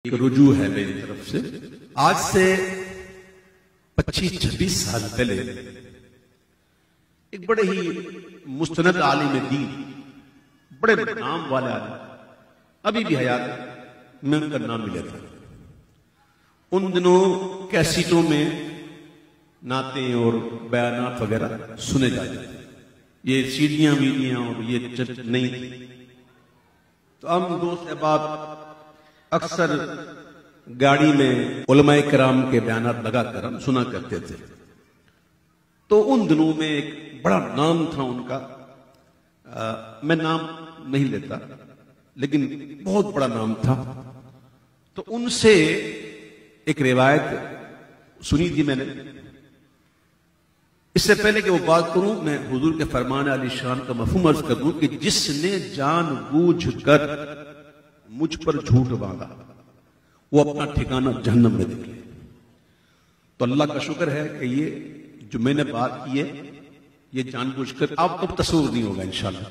एक रुजू है मेरी तरफ से। आज से 25-26 साल पहले एक बड़े ही मुस्तनद आलिम दीन, बड़े नाम वाले आलिम, अभी भी हयात में उनका नाम मिला था। उन दिनों कैसेटों में नाते और बयानात वगैरह सुने जाते थे। ये सीढ़ियां वीडियां और ये नहीं थी। तो हम दोस्त अहबाब अक्सर गाड़ी में उलमाए किराम के बयानात लगाकर हम सुना करते थे। तो उन दिनों में एक बड़ा नाम था उनका, मैं नाम नहीं लेता, लेकिन बहुत बड़ा नाम था। तो उनसे एक रिवायत सुनी थी मैंने। इससे पहले कि वो बात करूं, मैं हुजूर के फरमान अली शान का मफहूम अर्ज कर दूं कि जिसने जानबूझकर मुझ पर झूठ बांधा वो अपना ठिकाना जहन्नम में देखे। तो अल्लाह का शुक्र है कि ये जो मैंने बात की है ये जानबूझकर, आपको तस्वुर नहीं होगा इंशाल्लाह।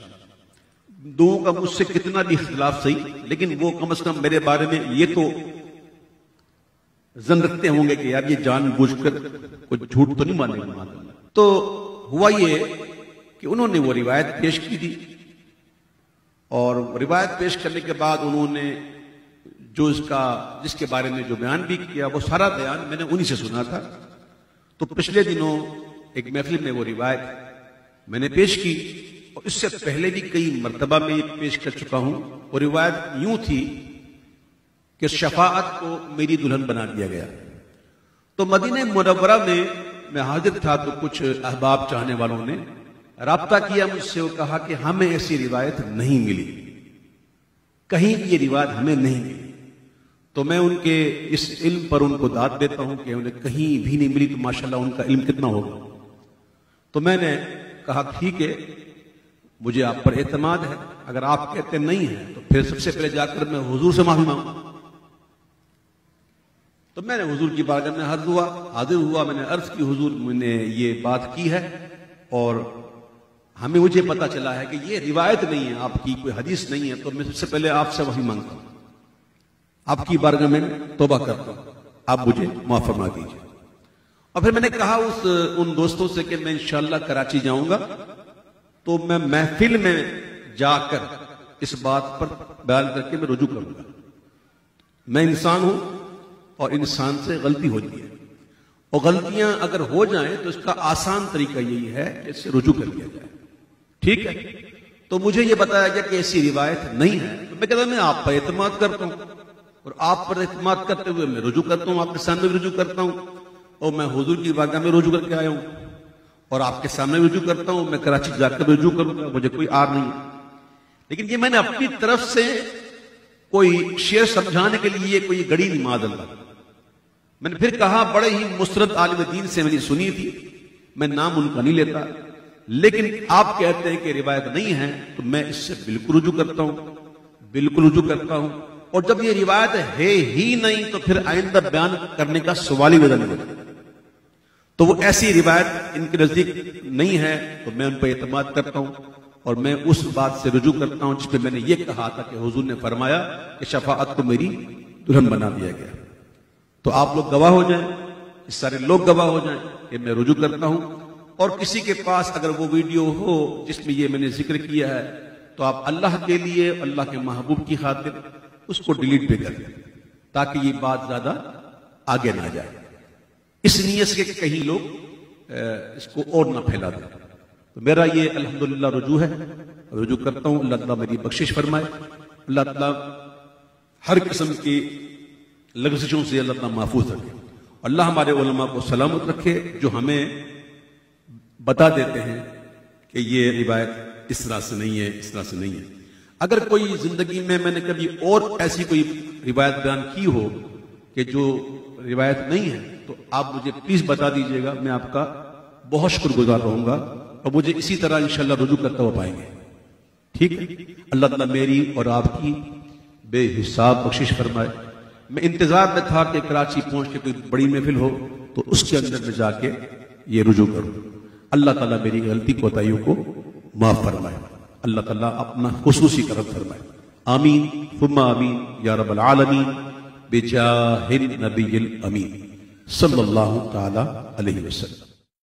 दो का मुझसे कितना भी इख्तिलाफ सही, लेकिन वो कम से कम मेरे बारे में ये तो जन रखते होंगे कि यार ये जानबूझकर कोई झूठ तो नहीं मानेगा। तो हुआ ये कि उन्होंने वो रिवायत पेश की थी, और रिवायत पेश करने के बाद उन्होंने जो जिसके बारे में जो बयान भी किया, वो सारा बयान मैंने उन्हीं से सुना था। तो पिछले दिनों एक महफिल में वो रिवायत मैंने पेश की, और इससे पहले भी कई मर्तबा में पेश कर चुका हूं। वो रिवायत यूं थी कि शफाअत को मेरी दुल्हन बना दिया गया। तो मदीने मुनव्वरा में मैं हाजिर था, तो कुछ अहबाब चाहने वालों ने राब्ता किया मुझसे। वो कहा कि हमें ऐसी रिवायत नहीं मिली, कहीं भी ये रिवायत हमें नहीं मिली। तो मैं उनके इस इल्म पर उनको दाद देता हूं कि उन्हें कहीं भी नहीं मिली, तो माशाल्लाह उनका इल्म कितना होगा। तो मैंने कहा ठीक है, मुझे आप पर एतमाद है, अगर आप कहते नहीं है तो फिर सबसे पहले जाकर मैं हुजूर से माफी मांगू। तो मैंने हुजूर की बारगाह में हाजिर हुआ। मैंने अर्ज की, हुजूर मैंने ये बात की है और मुझे पता चला है कि ये रिवायत नहीं है आपकी, कोई हदीस नहीं है। तो मैं सबसे पहले आपसे वही मांगता हूं, आपकी बारगाह में तौबा करता हूं, आप मुझे माफ फरमा दीजिए। और फिर मैंने कहा उन दोस्तों से कि मैं इंशाअल्लाह कराची जाऊंगा, तो मैं महफिल में जाकर इस बात पर बयान करके मैं रुजू करूंगा। मैं इंसान हूं और इंसान से गलती होती है, और गलतियां अगर हो जाएं तो इसका आसान तरीका यही है कि इससे रुजू कर लिया जाए। ठीक है, तो मुझे यह बताया गया कि ऐसी रिवायत नहीं है। तो मैं कहता मैं आप पर एतमाद करता हूं, और आप पर एतमाद करते हुए मैं रुजू करता हूं, आपके सामने भी रुजू करता हूं, और मैं हुजूर की बारगाह में रुजू करके आया हूं, और आपके सामने रुजू करता हूं। मैं कराची जाकर रुजू करूंगा, मुझे कोई आर नहीं है। लेकिन ये मैंने अपनी तरफ से कोई शेर समझाने के लिए कोई गड़ी नहीं, मादल्ला। मैंने फिर कहा, बड़े ही मुस्तरद आलिम दीन से मैंने सुनी थी, मैं नाम उनका नहीं लेता, लेकिन आप कहते हैं कि रिवायत नहीं है, तो मैं इससे बिल्कुल रुजू करता हूं, बिल्कुल रुजू करता हूं। और जब ये रिवायत है ही नहीं, तो फिर आइंदा बयान करने का सवाल ही पैदा नहीं होता। तो वो ऐसी रिवायत इनके नजदीक नहीं है, तो मैं उन पर एतमाद करता हूं, और मैं उस बात से रुजू करता हूं जिसपे मैंने ये कहा था कि हुजूर ने फरमाया कि शफाअत को मेरी दुल्हन बना दिया गया। तो आप लोग गवाह हो जाएं, सारे लोग गवाह हो जाएं कि मैं रुजू करता हूं। और किसी के पास अगर वो वीडियो हो जिसमें ये मैंने जिक्र किया है, तो आप अल्लाह के लिए, अल्लाह के महबूब की खातिर उसको डिलीट भी करें, ताकि ये बात ज्यादा आगे ना जाए। इस नियत से कहीं लोग इसको और ना फैला दें। तो मेरा ये अल्हम्दुलिल्लाह रुजू है, रुजू करता हूं। अल्लाह ताला मेरी बख्शिश फरमाए, अल्लाह ताला हर किस्म की लग़ज़िशों से अल्लाह ताला महफूज रखे। अल्लाह हमारे उलमा को सलामत रखे, जो हमें बता देते हैं कि ये रिवायत इस तरह से नहीं है, इस तरह से नहीं है। अगर कोई जिंदगी में मैंने कभी और ऐसी कोई रिवायत बयान की हो कि जो रिवायत नहीं है, तो आप मुझे प्लीज बता दीजिएगा, मैं आपका बहुत शुक्रगुजार रहूंगा, और मुझे इसी तरह इंशाअल्लाह रुजू करता हुआ पाएंगे। ठीक है, अल्लाह ताला मेरी और आपकी बेहिसाब बख्शिश फरमाए। मैं इंतजार में था कि कराची पहुंच के कोई बड़ी महफिल हो, तो उसके अंदर में जाके ये रुजू करूं। अल्लाह ताला मेरी गलती कोताहियों को माफ फरमाए, अल्लाह ताला अपना खुसूसी करम फरमाए। आमीन सुम्मा आमीन या रब्बल आलमीन। बिजाहिन नबील अमीन सल्लल्लाहु तआला अलैहि वसल्लम।